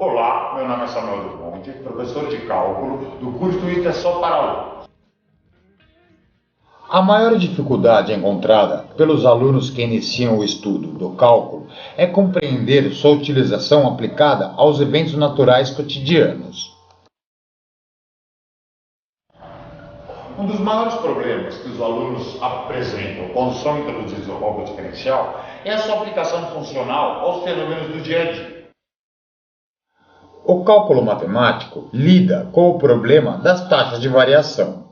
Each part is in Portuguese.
Olá, meu nome é Samuel do Monte, professor de cálculo do curso Isso é Só para Alunos. A maior dificuldade encontrada pelos alunos que iniciam o estudo do cálculo é compreender sua utilização aplicada aos eventos naturais cotidianos. Um dos maiores problemas que os alunos apresentam quando são introduzidos ao cálculo diferencial é a sua aplicação funcional aos fenômenos do dia a dia. O cálculo matemático lida com o problema das taxas de variação.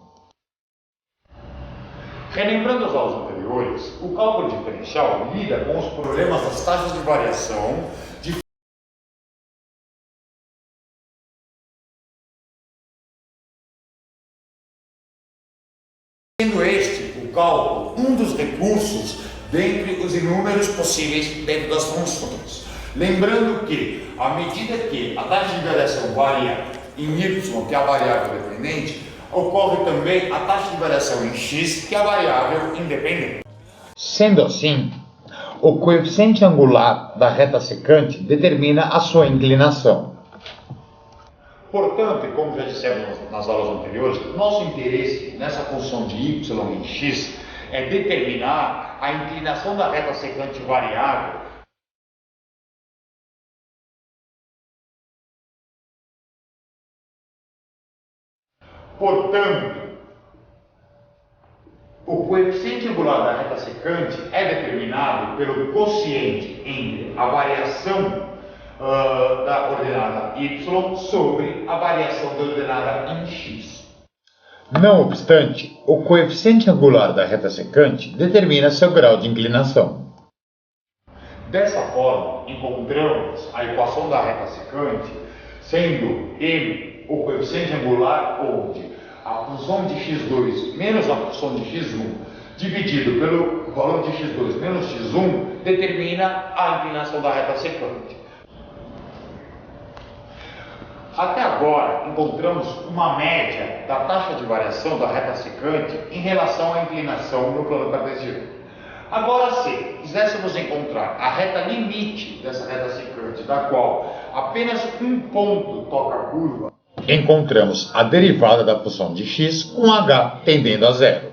Relembrando as aulas anteriores, o cálculo diferencial lida com os problemas das taxas de variação, sendo este o cálculo um dos recursos dentre os inúmeros possíveis dentro das funções. Lembrando que, à medida que a taxa de variação varia em y, que é a variável dependente, ocorre também a taxa de variação em x, que é a variável independente. Sendo assim, o coeficiente angular da reta secante determina a sua inclinação. Portanto, e como já dissemos nas aulas anteriores, nosso interesse nessa função de y em x é determinar a inclinação da reta secante variável Portanto, o coeficiente angular da reta secante é determinado pelo quociente entre a variação da ordenada y sobre a variação da ordenada em x. Não obstante, o coeficiente angular da reta secante determina seu grau de inclinação. Dessa forma, encontramos a equação da reta secante sendo m o coeficiente angular, onde a função de x2 menos a função de x1 dividido pelo valor de x2 menos x1 determina a inclinação da reta secante. Até agora, encontramos uma média da taxa de variação da reta secante em relação à inclinação no plano cartesiano. Agora, se quiséssemos encontrar a reta limite dessa reta secante, da qual apenas um ponto toca a curva, encontramos a derivada da função de x com h tendendo a zero.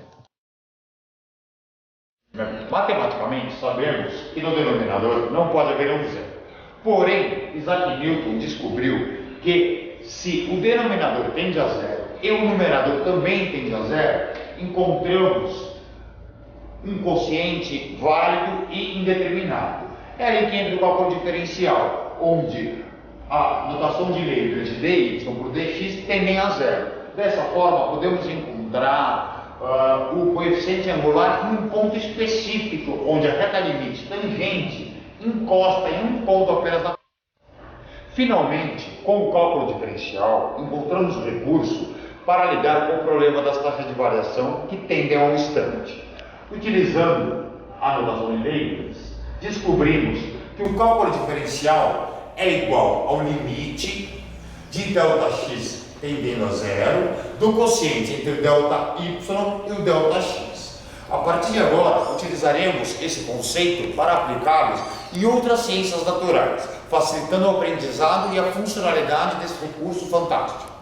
Matematicamente, sabemos que no denominador não pode haver um zero. Porém, Isaac Newton descobriu que se o denominador tende a zero e o numerador também tende a zero, encontramos um quociente válido e indeterminado. É aí que entra o cálculo diferencial, onde a notação de Leibniz de dy por dx tendem a zero. Dessa forma, podemos encontrar o coeficiente angular em um ponto específico, onde a reta limite tangente encosta em um ponto apenas na. Finalmente, com o cálculo diferencial, encontramos o recurso para lidar com o problema das taxas de variação que tendem ao instante. Utilizando a notação de Leibniz, descobrimos que o cálculo diferencial é igual ao limite de Δx tendendo a zero do quociente entre o Δy e o Δx. A partir de agora, utilizaremos esse conceito para aplicá-los em outras ciências naturais, facilitando o aprendizado e a funcionalidade desse recurso fantástico.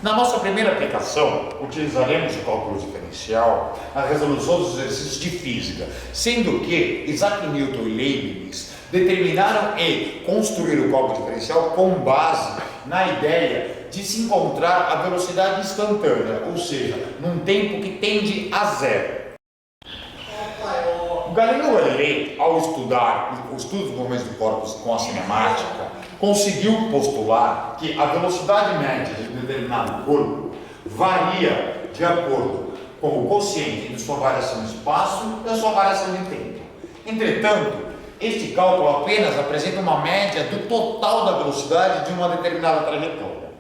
Na nossa primeira aplicação, utilizaremos o cálculo diferencial na resolução dos exercícios de física, sendo que Isaac Newton e Leibniz determinaram e construíram o cálculo diferencial com base na ideia de se encontrar a velocidade instantânea, ou seja, num tempo que tende a zero. Galileu Galilei, ao estudar o estudo dos movimentos do corpus com a cinemática, conseguiu postular que a velocidade média de um determinado corpo varia de acordo com o quociente entre sua variação de espaço e a sua variação de tempo. Entretanto, este cálculo apenas apresenta uma média do total da velocidade de uma determinada trajetória.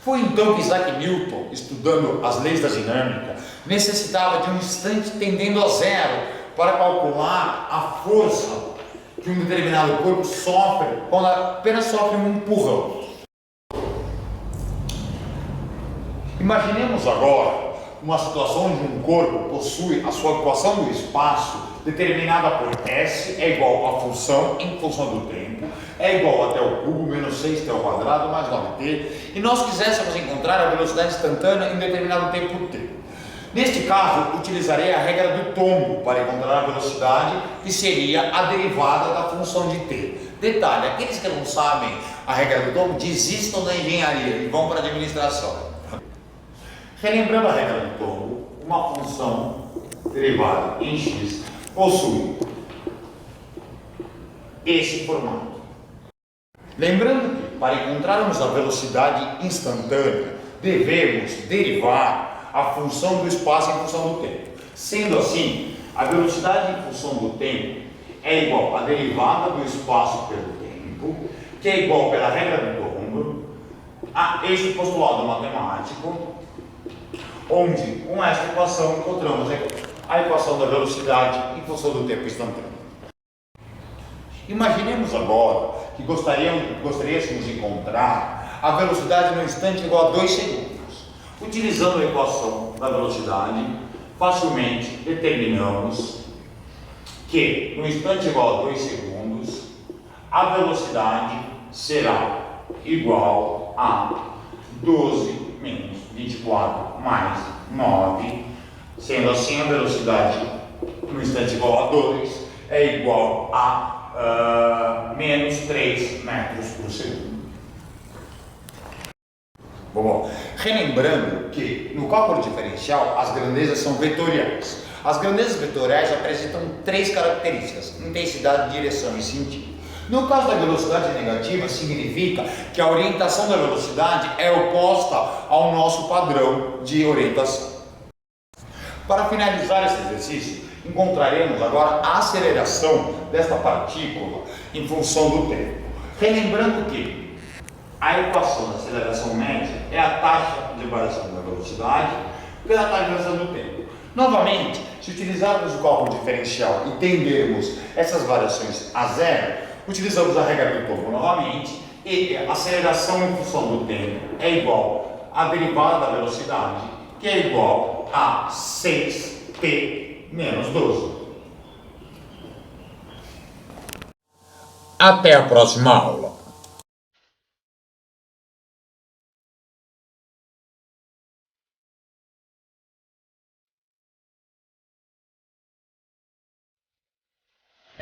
Foi então que Isaac Newton, estudando as leis da dinâmica, necessitava de um instante tendendo a zero para calcular a força que um determinado corpo sofre quando apenas sofre um empurrão. Imaginemos agora uma situação onde um corpo possui a sua equação do espaço determinada por S é igual à função em função do tempo, é igual a t ao cubo menos 6t ao quadrado mais 9t, e nós quiséssemos encontrar a velocidade instantânea em determinado tempo t. Neste caso, utilizarei a regra do tombo para encontrar a velocidade, que seria a derivada da função de t. Detalhe, aqueles que não sabem a regra do tombo, desistam da engenharia e vão para a administração. Relembrando a regra do tombo, uma função derivada em x possui esse formato. Lembrando que, para encontrarmos a velocidade instantânea, devemos derivar a função do espaço em função do tempo. Sendo assim, a velocidade em função do tempo é igual à derivada do espaço pelo tempo, que é igual pela regra do tombo, a este postulado matemático, onde com esta equação encontramos a equação da velocidade em função do tempo instantâneo. Imaginemos agora que gostaríamos de encontrar a velocidade no instante igual a 2 segundos. Utilizando a equação da velocidade, facilmente determinamos que no instante igual a 2 segundos, a velocidade será igual a 12 menos 24 mais 9, sendo assim a velocidade no instante igual a 2 é igual a menos 3 metros por segundo. Bom, relembrando que no cálculo diferencial as grandezas são vetoriais. As grandezas vetoriais apresentam 3 características: intensidade, direção e sentido. No caso da velocidade negativa, significa que a orientação da velocidade é oposta ao nosso padrão de orientação. Para finalizar esse exercício, encontraremos agora a aceleração desta partícula em função do tempo. Relembrando que a equação da aceleração média é a taxa de variação da velocidade pela taxa de variação do tempo. Novamente, se utilizarmos o cálculo diferencial e tendermos essas variações a zero, utilizamos a regra do tombo novamente e a aceleração em função do tempo é igual à derivada da velocidade, que é igual a 6t menos 12. Até a próxima aula.